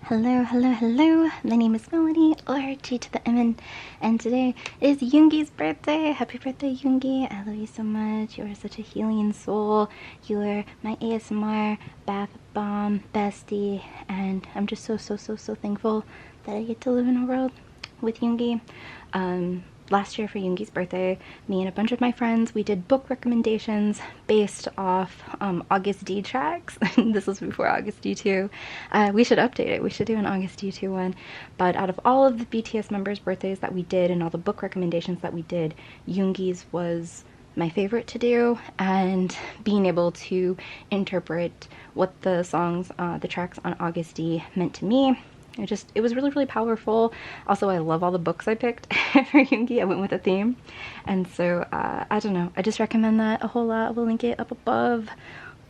Hello, hello, hello. My name is Melanie, or jtotheimin, and today is Yoongi's birthday. Happy birthday, Yoongi. I love you so much. You are such a healing soul. You are my ASMR bath bomb bestie, and I'm just so thankful that I get to live in a world with Yoongi. Last year for Yoongi's birthday, me and a bunch of my friends, we did book recommendations based off August D tracks. This was before August D2. We should update it. We should do an August D2 one. But out of all of the BTS members' birthdays that we did and all the book recommendations that we did, Yoongi's was my favorite to do, and being able to interpret what the songs, the tracks on August D meant to me, it was really powerful. Also, I love all the books I picked for Yoongi. I went with a theme, and so I don't know, I just recommend that a whole lot. I will link it up above.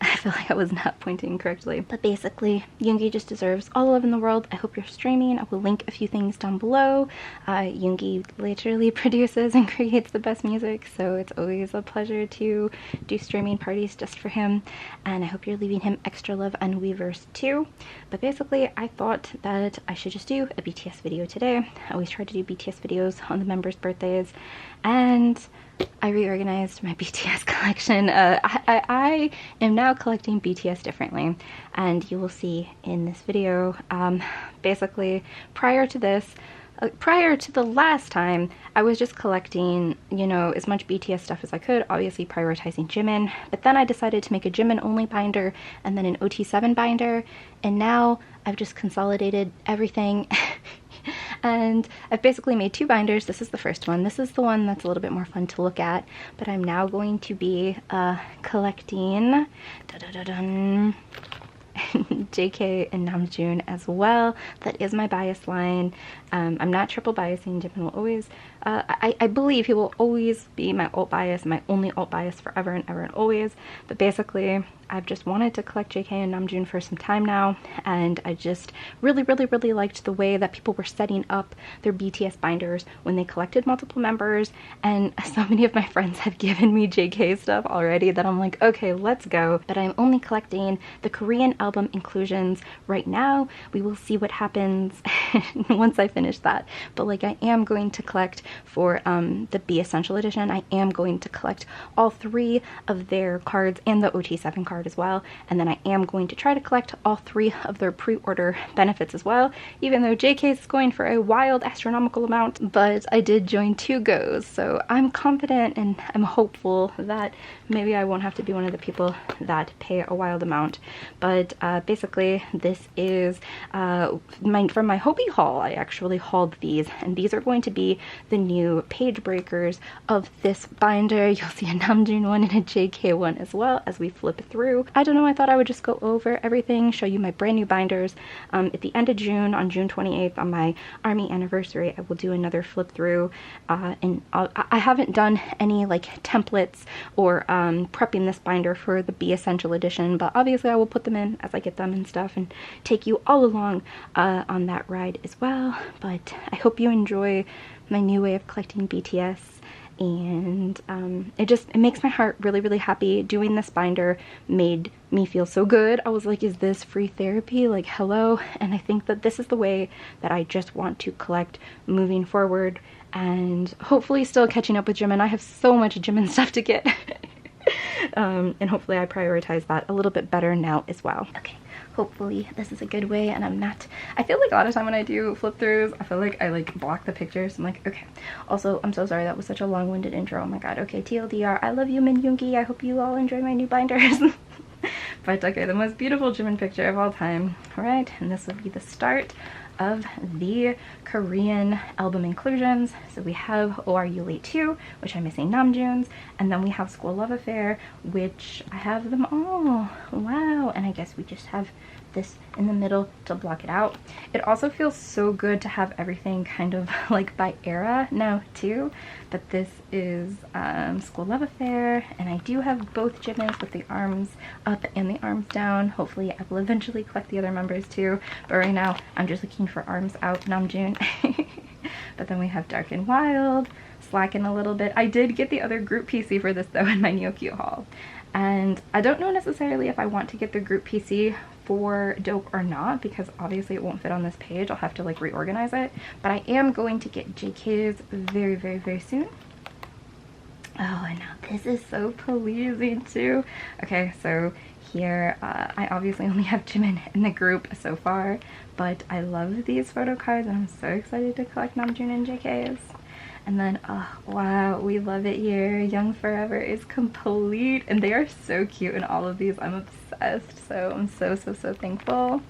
I feel like I was not pointing correctly, but basically Yoongi just deserves all the love in the world. I hope you're streaming. I will link a few things down below. Yoongi literally produces and creates the best music, so it's always a pleasure to do streaming parties just for him, and I hope you're leaving him extra love and Weverse too. But basically, I thought that I should just do a BTS video today. I always try to do BTS videos on the members' birthdays, and I reorganized my BTS collection. I am now collecting BTS differently, and you will see in this video. Basically, prior to the last time, I was just collecting, you know, as much BTS stuff as I could, obviously prioritizing Jimin, but then I decided to make a Jimin only binder and then an OT7 binder, and now I've just consolidated everything. And I've basically made two binders. This is the first one. This is the one that's a little bit more fun to look at, but I'm now going to be collecting JK and Namjoon as well. That is my bias line. I'm not triple biasing. Jimin will always, I believe he will always be my alt bias, my only alt bias forever and ever and always. But basically, I've just wanted to collect JK and Namjoon for some time now, and I just really liked the way that people were setting up their BTS binders when they collected multiple members, and so many of my friends have given me JK stuff already that I'm like, okay, let's go. But I'm only collecting the Korean album inclusions right now. We will see what happens once I finish that. But like, I am going to collect for the B Essential Edition. I am going to collect all three of their cards and the OT7 card as well, and then I am going to try to collect all three of their pre-order benefits as well, even though JK is going for a wild astronomical amount. But I did join 2 goes, so I'm confident and I'm hopeful that maybe I won't have to be one of the people that pay a wild amount. But basically, this is from my Hobby haul. I actually hauled these, and these are going to be the new page breakers of this binder. You'll see a Namjoon one and a JK one as well as we flip through. I don't know, I thought I would just go over everything, show you my brand new binders. At the end of June, on June 28th, on my ARMY anniversary, I will do another flip through, and I haven't done any like templates or prepping this binder for the B Essential Edition, but obviously I will put them in as I get them and stuff and take you all along on that ride as well. But I hope you enjoy my new way of collecting BTS. And it makes my heart really happy. Doing this binder made me feel so good. I was like, is this free therapy? Like, hello. And I think that this is the way that I just want to collect moving forward, and hopefully still catching up with Jimin. I have so much Jimin stuff to get. And hopefully I prioritize that a little bit better now as well. Okay, hopefully this is a good way, and I feel like a lot of time when I do flip throughs, I feel like I like block the pictures. I'm like, okay. Also, I'm so sorry that was such a long-winded intro. Oh my god. Okay, TLDR, I love you, Min Yoongi. I hope you all enjoy my new binders. But okay, the most beautiful Jimin picture of all time. Alright, and this will be the start of the Korean album inclusions. So we have Oh Are You Late Too, which I'm missing Namjoon's, and then we have School Love Affair, which I have them all. Wow. And I guess we just have this in the middle to block it out. It also feels so good to have everything kind of like by era now too, but this is School Love Affair, and I do have both Jimin's with the arms up and the arms down. Hopefully I will eventually collect the other members too, but right now I'm just looking for arms out Namjoon. But then we have Dark and Wild, slacking a little bit. I did get the other group PC for this though in my Neo Q haul. And I don't know necessarily if I want to get the group PC for Dope or not, because obviously it won't fit on this page. I'll have to like reorganize it, but I am going to get JK's very, very, very soon. Oh, and now this is so pleasing too. Okay, so here I obviously only have Jimin in the group so far, but I love these photo cards and I'm so excited to collect Namjoon and JK's. And then, oh wow, we love it here. Young Forever is complete and they are so cute in all of these. I'm obsessed, so I'm so thankful.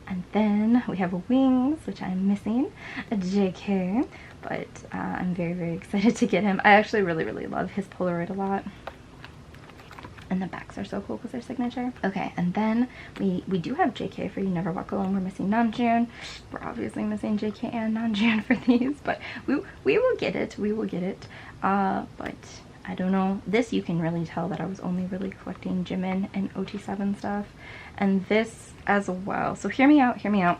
And then we have Wings, which I'm missing, a JK, but I'm very, very excited to get him. I actually really love his Polaroid a lot. And the backs are so cool because they're signature. Okay, and then we do have JK for You Never Walk Alone. We're missing Namjoon. We're obviously missing JK and Namjoon for these, but we will get it. We will get it. But I don't know. This you can really tell that I was only really collecting Jimin and OT7 stuff. And this as well. So hear me out, hear me out.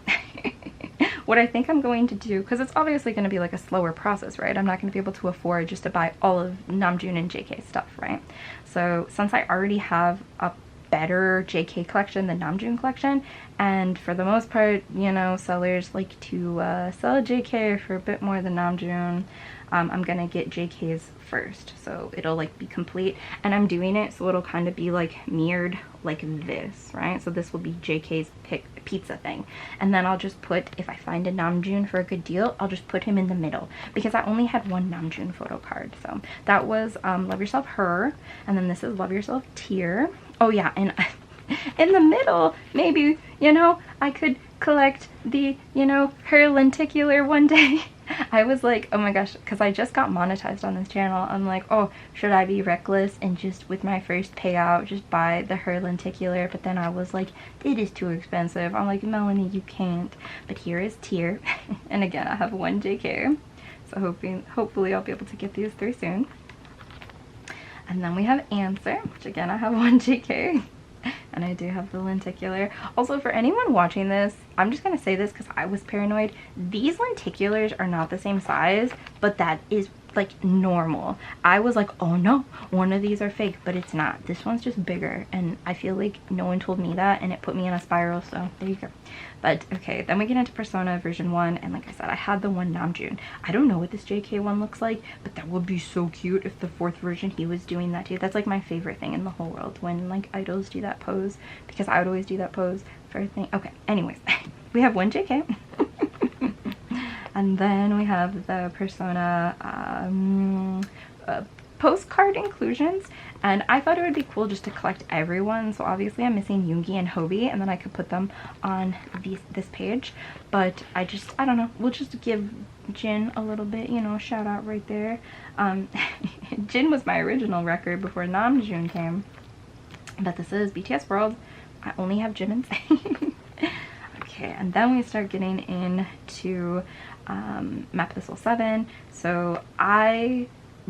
What I think I'm going to do, because it's obviously going to be like a slower process, right? I'm not going to be able to afford just to buy all of Namjoon and JK stuff, right? So since I already have a better JK collection than Namjoon collection, and for the most part, you know, sellers like to sell JK for a bit more than Namjoon, I'm gonna get JK's first, so it'll like be complete, and I'm doing it so it'll kind of be like mirrored like this, right? So this will be JK's pizza thing, and then I'll just put, if I find a Namjoon for a good deal, I'll just put him in the middle, because I only had one Namjoon photo card. So that was Love Yourself Her, and then this is Love Yourself Tear. Oh yeah, and in the middle, maybe, you know, I could collect the, you know, her lenticular one day. I was like, oh my gosh, because I just got monetized on this channel. I'm like, oh, should I be reckless and just with my first payout just buy the her lenticular? But then I was like, it is too expensive. I'm like, Melanie, you can't. But here is Tear. And again, I have one JK. So hopefully I'll be able to get these through soon. And then we have Answer, which again, I have one JK. And I do have the lenticular. Also, for anyone watching this, I'm just gonna say this because I was paranoid. These lenticulars are not the same size, but that is like normal. I was like, oh no, one of these are fake, but it's not. This one's just bigger, and I feel like no one told me that, and it put me in a spiral, so there you go. But okay, then we get into Persona version 1, and like I said, I had the one Namjoon. I don't know what this JK one looks like, but that would be so cute if the 4th version he was doing that too. That's like my favorite thing in the whole world, when like idols do that pose, because I would always do that pose for a thing. Okay, anyways, we have one JK. And then we have the Persona postcard inclusions, and I thought it would be cool just to collect everyone. So obviously I'm missing Yoongi and Hobi, and then I could put them on this page. But I don't know, we'll just give Jin a little bit, you know, shout out right there. Jin was my original record before Namjoon came, but this is BTS World. I only have Jimin's. Okay, and then we start getting into Map the Soul 7. So I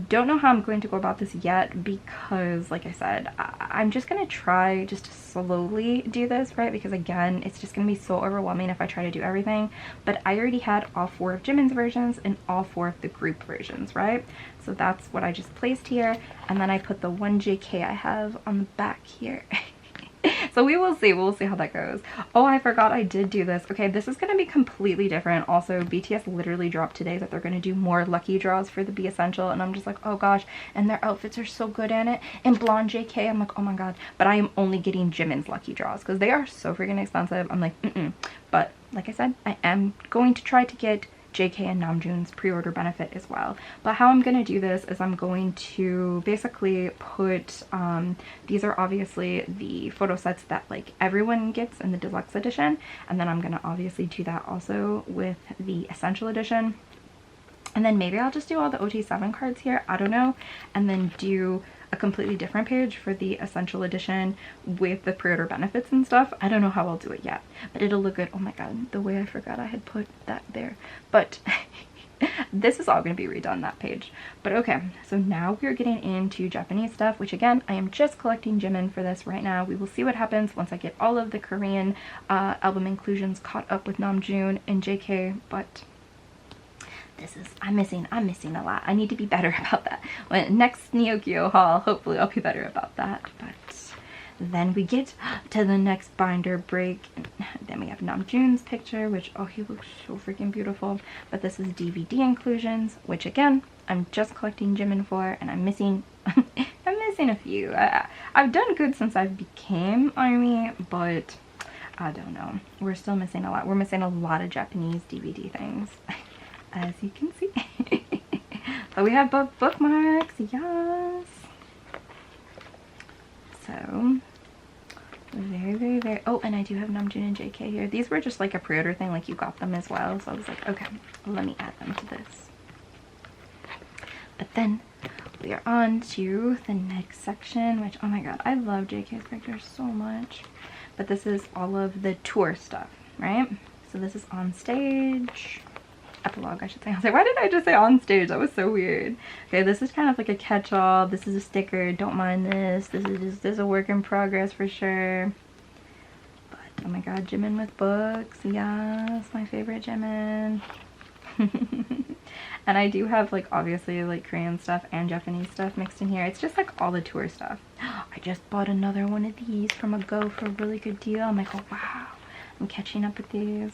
don't know how I'm going to go about this yet, because like I said, I'm just gonna try just to slowly do this, right? Because again, it's just gonna be so overwhelming if I try to do everything. But I already had all 4 of Jimin's versions and all 4 of the group versions, right? So that's what I just placed here, and then I put the one JK I have on the back here. So we'll see how that goes. Oh, I forgot I did do this. Okay, this is gonna be completely different. Also, BTS literally dropped today that they're gonna do more lucky draws for the Be Essential, and I'm just like, oh gosh, and their outfits are so good in it. And blonde JK, I'm like, oh my god. But I am only getting Jimin's lucky draws because they are so freaking expensive. I'm like, But like I said, I am going to try to get JK and Namjoon's pre-order benefit as well. But how I'm going to do this is I'm going to basically put, these are obviously the photo sets that like everyone gets in the deluxe edition, and then I'm going to obviously do that also with the essential edition. And then maybe I'll just do all the OT7 cards here, I don't know, and then do a completely different page for the essential edition with the pre-order benefits and stuff. I don't know how I'll do it yet, but it'll look good. Oh my god, the way I forgot I had put that there. But this is all going to be redone, that page. But okay, so now we're getting into Japanese stuff, which again, I am just collecting Jimin for this right now. We will see what happens once I get all of the Korean album inclusions caught up with Namjoon and JK, but this is, I'm missing a lot. I need to be better about that. When next Neokyo haul, hopefully I'll be better about that. But Then we get to the next binder break. Then we have Namjoon's picture, which, oh, he looks so freaking beautiful. But this is DVD inclusions, which again, I'm just collecting Jimin for, and I'm missing I'm missing a few. I've done good since I became ARMY, but I don't know. We're still missing a lot. We're missing a lot of Japanese DVD things, as you can see. But we have both bookmarks, yes. So, very, oh, and I do have Namjoon and JK here. These were just like a pre-order thing, like you got them as well. So I was like, okay, let me add them to this. But then we are on to the next section, which, oh my god, I love JK's pictures so much. But this is all of the tour stuff, right? So this is on stage. Epilogue, I should say. I was like, why did I just say on stage? That was so weird. Okay, this is kind of like a catch-all. This is a sticker. Don't mind this. This is a work in progress for sure. But oh my god, Jimin with books. Yes, my favorite Jimin. And I do have, like, obviously, like, Korean stuff and Japanese stuff mixed in here. It's just like all the tour stuff. I just bought another one of these from a Go for a really good deal. I'm like, oh wow, I'm catching up with these.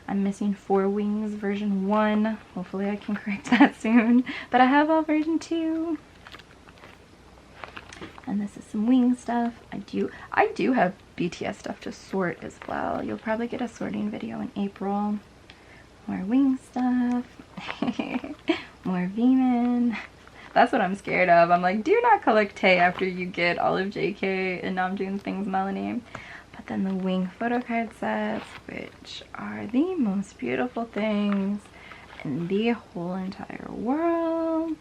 I'm missing 4 Wings version 1. Hopefully I can correct that soon. But I have all version 2. And this is some Wing stuff. I do have BTS stuff to sort as well. You'll probably get a sorting video in April. More Wing stuff. More Jimin. That's what I'm scared of. I'm like, do not collect Tae after you get all of JK and Namjoon's things, Melanie. But then the Wing photocard sets, which are the most beautiful things in the whole entire world.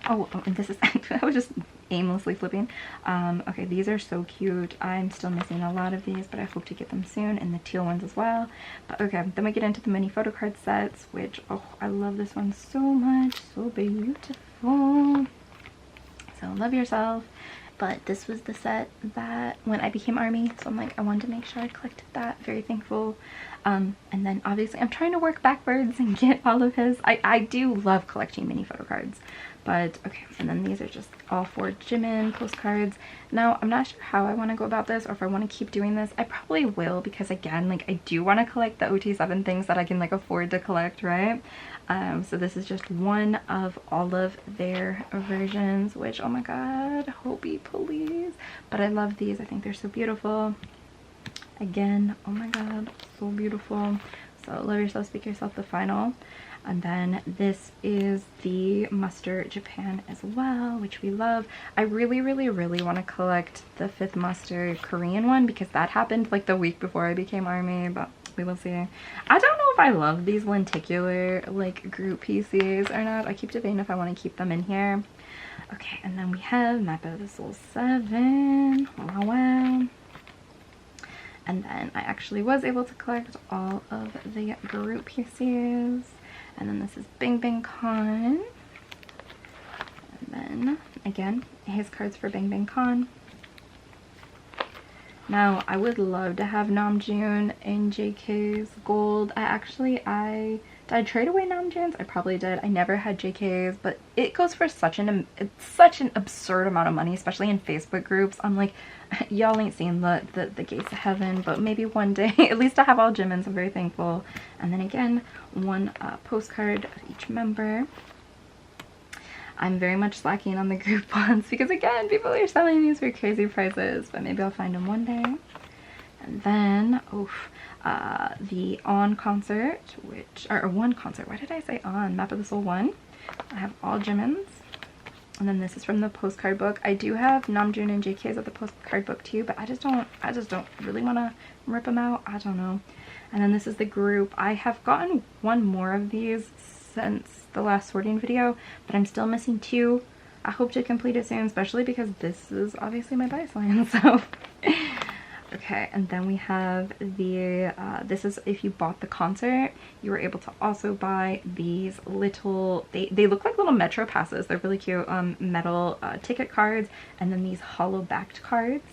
Oh, and this is, I was just aimlessly flipping. Okay, these are so cute. I'm still missing a lot of these, but I hope to get them soon, and the teal ones as well. But okay, then we get into the mini photocard sets, which, oh, I love this one so much. So beautiful. So love yourself. But this was the set that when I became ARMY, so I'm like, I wanted to make sure I collected that. Very thankful. And then obviously I'm trying to work backwards and get all of his. I do love collecting mini photocards. But okay, and then these are just all 4 Jimin postcards. Now, I'm not sure how I want to go about this, or if I want to keep doing this. I probably will, because again, like, I do want to collect the OT7 things that I can, like, afford to collect, right? So this is just one of all of their versions, which, oh my god, Hobie, please. But I love these. I think they're so beautiful. Again, oh my god, so beautiful. So love yourself, speak yourself, the final. And then this is the Muster Japan as well, which we love. I really want to collect the 5th Muster Korean one, because that happened like the week before I became ARMY, but we will see. I don't know if I love these lenticular like group PCs or not. I keep debating if I want to keep them in here. Okay, and then we have Map of the Soul 7. Wow. And then I actually was able to collect all of the group PCs. And then this is Bang Bang Con. And then, again, his cards for Bang Bang Con. Now, I would love to have Namjoon in JK's gold. Did I trade away Namjoon's? I probably did. I never had JK's, but it goes for such an absurd amount of money, especially in Facebook groups. I'm like, y'all ain't seen the gates of heaven, but maybe one day. At least I have all Jimin's. I'm very thankful. And then again, one postcard of each member. I'm very much slacking on the group ones because, again, people are selling these for crazy prices, but maybe I'll find them one day. And then, the On concert, or One concert, why did I say On? Map of the Soul 1. I have all Jimin's. And then this is from the postcard book. I do have Namjoon and JK's of the postcard book too, but I just don't really want to rip them out. I don't know. And then this is the group. I have gotten one more of these since the last sorting video, but I'm still missing 2. I hope to complete it soon, especially because this is obviously my bias line, so. Okay, and then we have the, this is if you bought the concert, you were able to also buy these little, they look like little Metro passes. They're really cute, metal ticket cards, and then these hollow backed cards.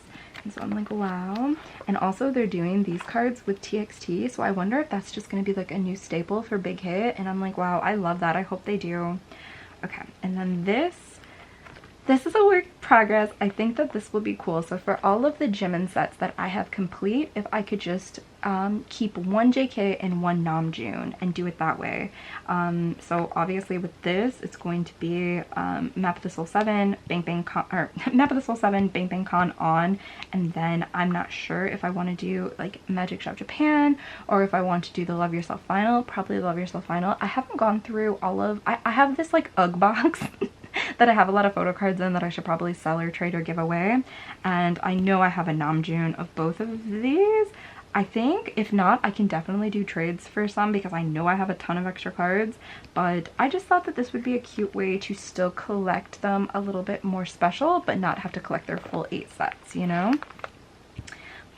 And so I'm like, wow. And also they're doing these cards with TXT, so I wonder if that's just going to be like a new staple for Big Hit. And I'm like, wow, I love that. I hope they do. Okay, and then this is a work in progress. I think that this will be cool. So for all of the Jimin sets that I have complete, if I could just keep one JK and one Namjoon and do it that way. So obviously with this, it's going to be Map of the Soul 7, Bang Bang Con, or Map of the Soul 7, Bang Bang Con on, and then I'm not sure if I want to do like Magic Shop Japan or if I want to do the Love Yourself Final. Probably Love Yourself Final. I haven't gone through all of, I have this like UGG box that I have a lot of photo cards in that I should probably sell or trade or give away, and I know I have a Namjoon of both of these. I think if not, I can definitely do trades for some because I know I have a ton of extra cards, but I just thought that this would be a cute way to still collect them a little bit more special but not have to collect their full 8 sets, you know?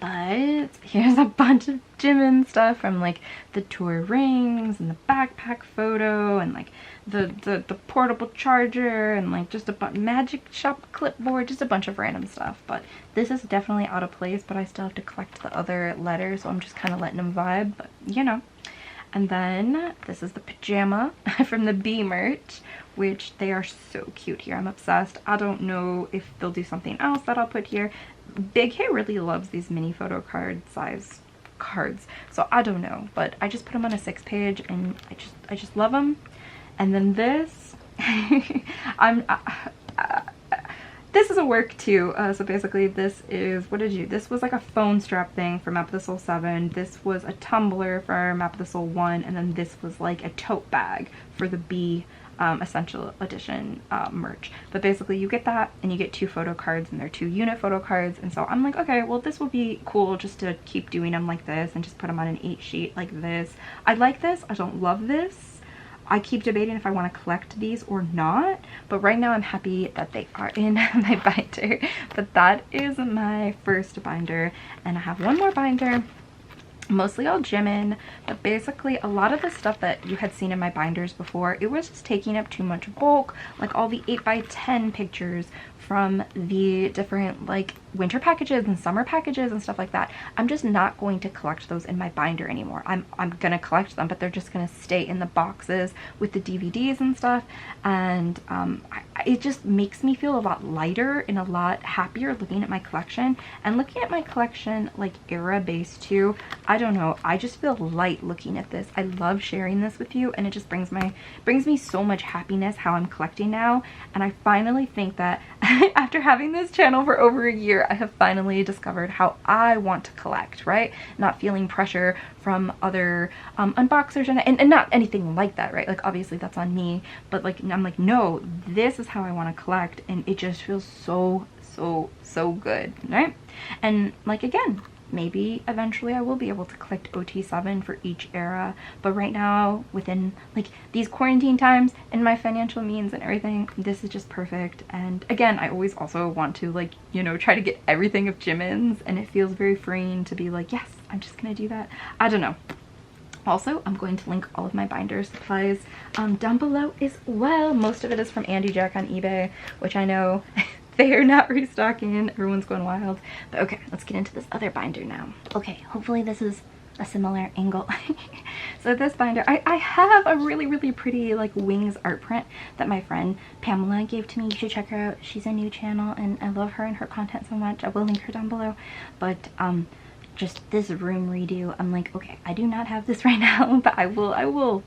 But here's a bunch of Jimin stuff from like the tour rings and the backpack photo and like the portable charger and like just a magic shop clipboard, just a bunch of random stuff. But this is definitely out of place, but I still have to collect the other letters, so I'm just kind of letting them vibe, but you know. And then this is the pajama from the B merch, which they are so cute here. I'm obsessed. I don't know if they'll do something else that I'll put here. Big Hit really loves these mini photo card size cards, so I don't know, but I just put them on a 6-page and I just love them. And then this this is a work too. So basically this is, this was like a phone strap thing for Map of the Soul 7. This was a tumbler for Map of the Soul 1, and then this was like a tote bag for the B Essential Edition merch. But basically you get that and you get 2 photo cards, and they're 2 unit photo cards. And so I'm like, okay, well this will be cool just to keep doing them like this and just put them on an 8 sheet like this. I like this. I don't love this. I keep debating if I want to collect these or not, but right now I'm happy that they are in my binder. But that is my first binder, and I have one more binder, mostly all Jimin, but basically a lot of the stuff that you had seen in my binders before, it was just taking up too much bulk, like all the 8x10 pictures from the different like winter packages and summer packages and stuff like that. I'm just not going to collect those in my binder anymore. I'm gonna collect them, but they're just gonna stay in the boxes with the DVDs and stuff, and it just makes me feel a lot lighter and a lot happier looking at my collection, and looking at my collection like era based too. I don't know, I just feel light looking at this. I love sharing this with you, and it just brings me so much happiness how I'm collecting now. And I finally think that after having this channel for over a year, I have finally discovered how I want to collect, right? Not feeling pressure from other unboxers and not anything like that, right? Like obviously that's on me, but like I'm like, no, this is how I want to collect, and it just feels so good, right? And like again, maybe eventually I will be able to collect OT7 for each era, but right now, within like these quarantine times and my financial means and everything, this is just perfect. And again, I always also want to like, you know, try to get everything of Jimin's, and it feels very freeing to be like, yes, I'm just gonna do that. I don't know. Also, I'm going to link all of my binder supplies down below as well. Most of it is from Andy Jack on eBay, which I know they are not restocking. Everyone's going wild. But okay, let's get into this other binder now. Okay, hopefully this is a similar angle. So this binder, I have a really pretty like wings art print that my friend Pamela gave to me. You should check her out. She's a new channel and I love her and her content so much. I will link her down below. But just this room redo, I'm like, okay, I do not have this right now, but I will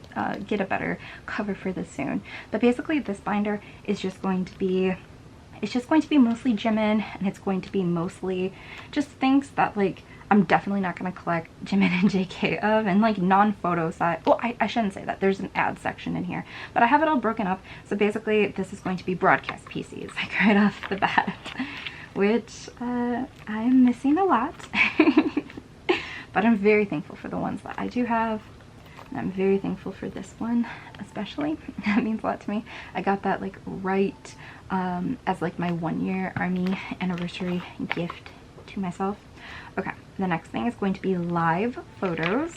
get a better cover for this soon. But basically this binder is just going to be, it's just going to be mostly Jimin, and it's going to be mostly just things that like I'm definitely not going to collect Jimin and JK of, and like non-photo side. Well, I shouldn't say that. There's an ad section in here, but I have it all broken up. So basically this is going to be broadcast PCs, like right off the bat, which I'm missing a lot. But I'm very thankful for the ones that I do have. And I'm very thankful for this one, especially. That means a lot to me. I got that like right as like my 1-year army anniversary gift to myself. Okay, the next thing is going to be live photos,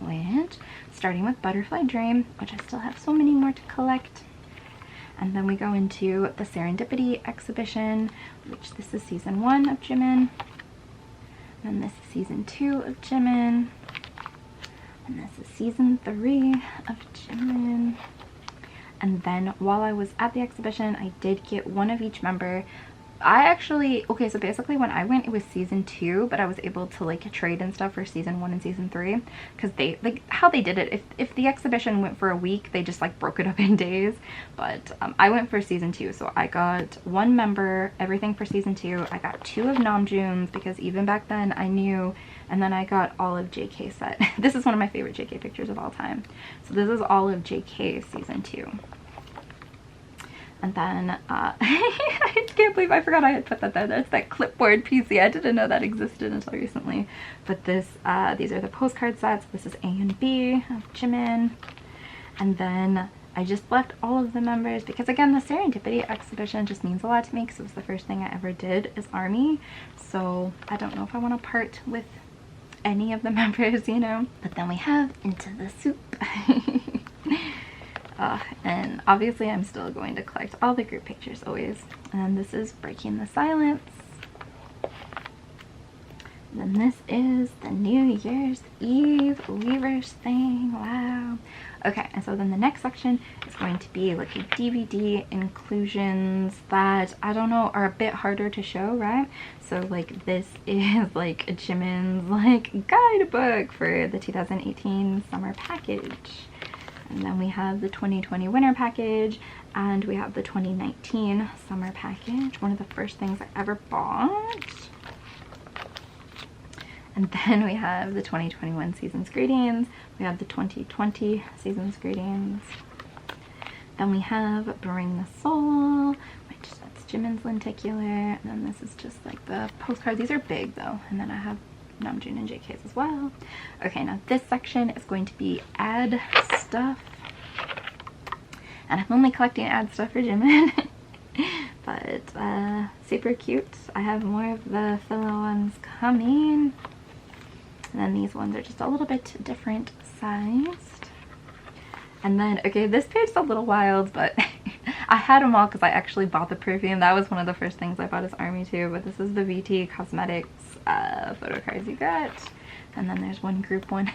which starting with Butterfly Dream, which I still have so many more to collect. And then we go into the Serendipity exhibition, which this is season 1 of Jimin. And this is season 2 of Jimin. And this is season 3 of Jimin. And then while I was at the exhibition, I did get one of each member. I actually, okay, so basically when I went, it was season 2, but I was able to like trade and stuff for season 1 and season 3, because they, like, how they did it, if the exhibition went for a week, they just like broke it up in days. But I went for season 2, so I got one member, everything for season 2. I got 2 of Namjoon's, because even back then I knew, and then I got all of JK set. This is one of my favorite JK pictures of all time. So this is all of JK season 2. And then, I can't believe I forgot I had put that there. That's that clipboard PC. I didn't know that existed until recently. But this, these are the postcard sets. This is A and B of Jimin. And then I just left all of the members because, again, the Serendipity exhibition just means a lot to me because it was the first thing I ever did as ARMY. So I don't know if I want to part with any of the members, you know. But then we have Into the Soup. And obviously I'm still going to collect all the group pictures always. And this is Breaking the Silence. And then this is the New Year's Eve Weavers thing. Wow. Okay, and so then the next section is going to be like a DVD inclusions that, I don't know, are a bit harder to show, right? So like this is like Jimin's like guidebook for the 2018 summer package. And then we have the 2020 winter package, and we have the 2019 summer package, one of the first things I ever bought. And then we have the 2021 season's greetings, we have the 2020 season's greetings. Then we have Bring the Soul, which that's Jimin's lenticular, and then this is just like the postcards. These are big though, and then I have Namjoon and JK's as well. Okay, now this section is going to be ad stuff. And I'm only collecting ad stuff for Jimin. But super cute. I have more of the filler ones coming. And then these ones are just a little bit different sized. And then, okay, this page is a little wild, but I had them all because I actually bought the perfume. That was one of the first things I bought as ARMY too. But this is the VT Cosmetics photo cards you got. And then there's one group one.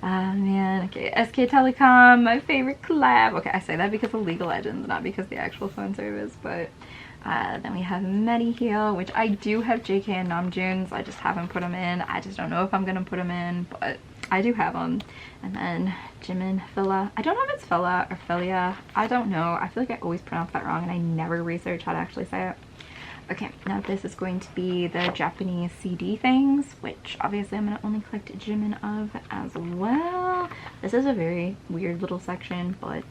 Oh man, okay, SK Telecom, my favorite collab. Okay, I say that because of League of Legends, not because the actual phone service, but then we have Mediheel, which I do have JK and Namjoon's. I just haven't put them in. I just don't know if I'm gonna put them in, but I do have them. And then Jimin Fila. I don't know if it's Fila or Filia. I don't know. I feel like I always pronounce that wrong and I never research how to actually say it. Okay, now this is going to be the Japanese CD things, which obviously I'm going to only collect Jimin of as well. This is a very weird little section, but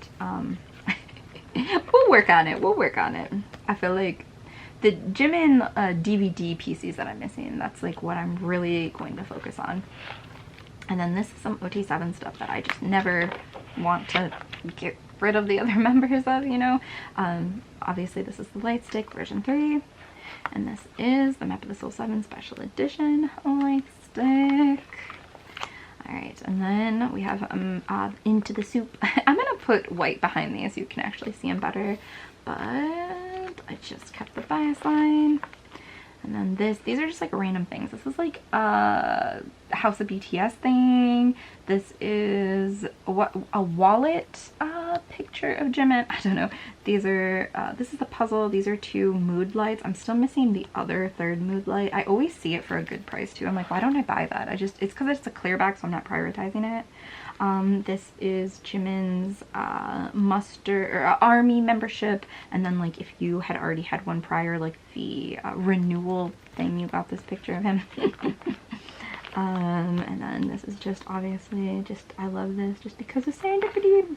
we'll work on it. We'll work on it. I feel like the Jimin DVD PCs that I'm missing, that's like what I'm really going to focus on. And then this is some OT7 stuff that I just never want to get rid of the other members of, you know. Obviously this is the Light Stick version 3. And this is the Map of the Soul 7 Special Edition Light Stick. Alright, and then we have Into the Soup. I'm going to put white behind these so you can actually see them better. But I just kept the bias line. And then these are just like random things. This is like a House of BTS thing. This is a wallet picture of Jimin. I don't know. These are, this is a puzzle. These are 2 mood lights. I'm still missing the other 3rd mood light. I always see it for a good price too. I'm like, why don't I buy that? It's because it's a clear back, so I'm not prioritizing it. This is Jimin's ARMY membership, and then like if you had already had one prior, like the renewal thing, you got this picture of him. And then this is just obviously just, I love this just because of serendipity.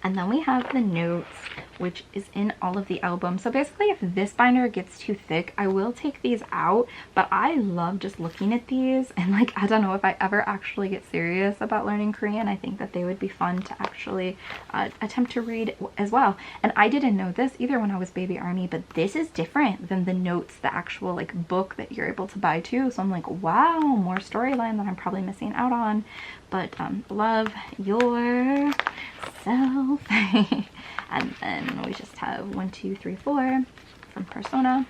And then we have the notes, which is in all of the albums. So basically if this binder gets too thick, I will take these out, but I love just looking at these, and like, I don't know, if I ever actually get serious about learning Korean, I think that they would be fun to actually attempt to read as well. And I didn't know this either when I was baby ARMY, but this is different than the notes, the actual like book that you're able to buy too. So I'm like, wow, more storyline that I'm probably missing out on. But love your Self. And then we just have 1, 2, 3, 4 from Persona,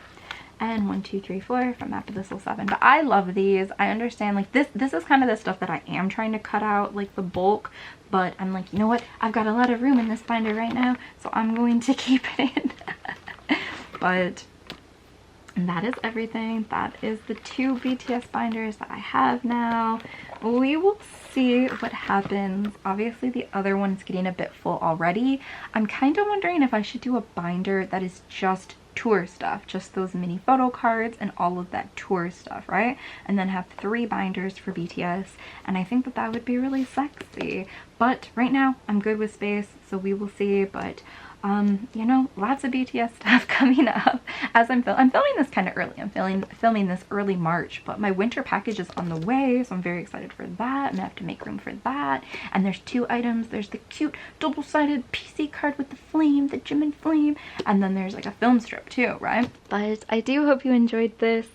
and 1, 2, 3, 4 from After the Soul 7. But I love these. I understand, like, this is kind of the stuff that I am trying to cut out, like the bulk, but I'm like, you know what, I've got a lot of room in this binder right now, so I'm going to keep it in. But that is everything. That is the 2 BTS binders that I have now. We will see what happens. Obviously the other one's getting a bit full already. I'm kind of wondering if I should do a binder that is just tour stuff, just those mini photo cards and all of that tour stuff, right? And then have 3 binders for BTS, and I think that that would be really sexy. But right now I'm good with space, so we will see. But you know, lots of BTS stuff coming up as I'm filming this kind of early. I'm filming this early March, but my winter package is on the way, so I'm very excited for that. I'm gonna have to make room for that. And there's 2 items. There's the cute double-sided PC card with the flame, the Jimin flame, and then there's like a film strip too, right? But I do hope you enjoyed this.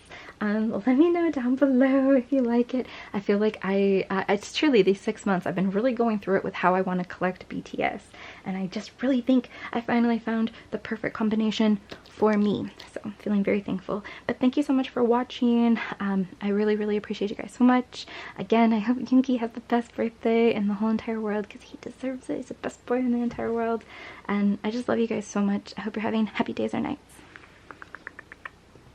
Let me know down below if you like it. I feel like it's truly these 6 months I've been really going through it with how I want to collect BTS, and I just really think I finally found the perfect combination for me. So I'm feeling very thankful. But thank you so much for watching. I really appreciate you guys so much. Again, I hope Yoongi has the best birthday in the whole entire world, because he deserves it. He's the best boy in the entire world, and I just love you guys so much. I hope you're having happy days or nights.